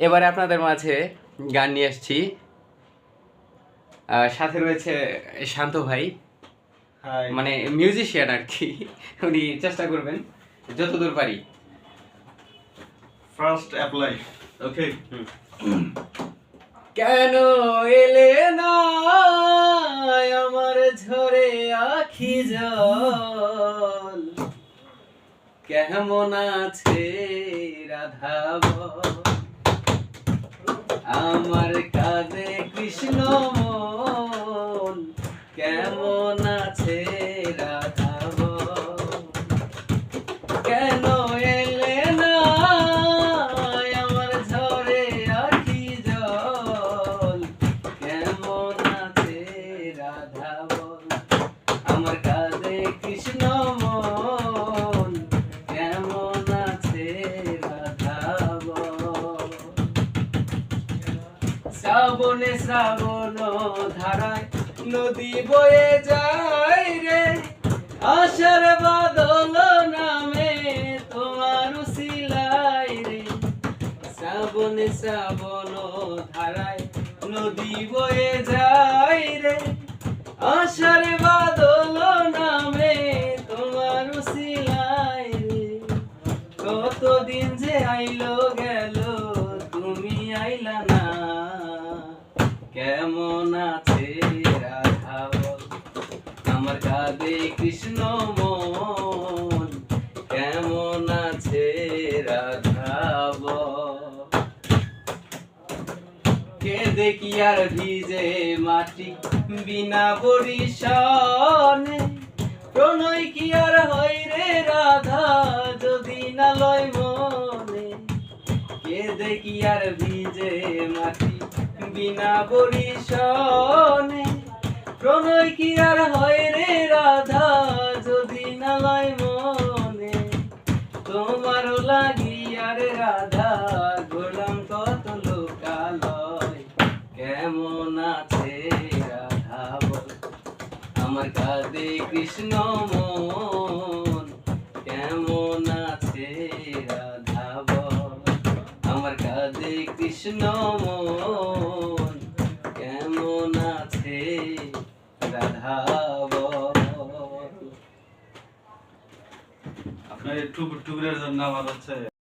এবারে আপনাদের মাঝে গান নিয়ে আসছি, সাথে রয়েছে শান্ত ভাই, হাই মানে মিউজিশিয়ান আর কি। উনি চেষ্টা করবেন যতদূর পারি। ফার্স্ট অ্যাপ্লাই ওকে কেন এলে না আমার ঝরে আখি জল, কেমন আছে রাধা বল? আমার কাঁধে কৃষ্ণ মন, কেমন আছে রাধা বল? কেন এলে না আমার ঝরে আখি জল, কেমন আছে রাধা বল? আমার কাঁধে কৃষ্ণ মন, কেমন আছে রাধা বল? শ্রাবণে শ্রাবণ ধারায় নদী বয়ে যায় রে, আশার বাদল নামে তোমার উসিলাই রে। শ্রাবণে শ্রাবণ ধারায় নদী বয়ে যায় রে, আশার বাদল নামে তোমার উসিলাই রে। কতদিন যে আইলো গেল তুমি আইলা না, কেমন আছে রাধা বল? আমার কাঁধে কৃষ্ণ মন, কেমন আছে রাধা বল? কেঁদে কি আর ভিজে মাটি বিনা বরিশানে, প্রণয় কি আর হয় রে রাধা যদি না লয় মনে? কেঁদে কি আর ভিজে মাটি বিনা বরিশানে, প্রণয় কি আর হয় রে রাধা যদি না লয় মনে? তোমারও লাগিয়া রে রাধা গোলাম কত লোকালয়, কেমন আছে রাধা বল? আমার কাঁধে কৃষ্ণ মন, কেমন আছে রাধা বল? আমার কাঁধে কৃষ্ণ মন, কেমন আছে রাধা বল? আপনার একটু টুকরের জন্য আমার হচ্ছে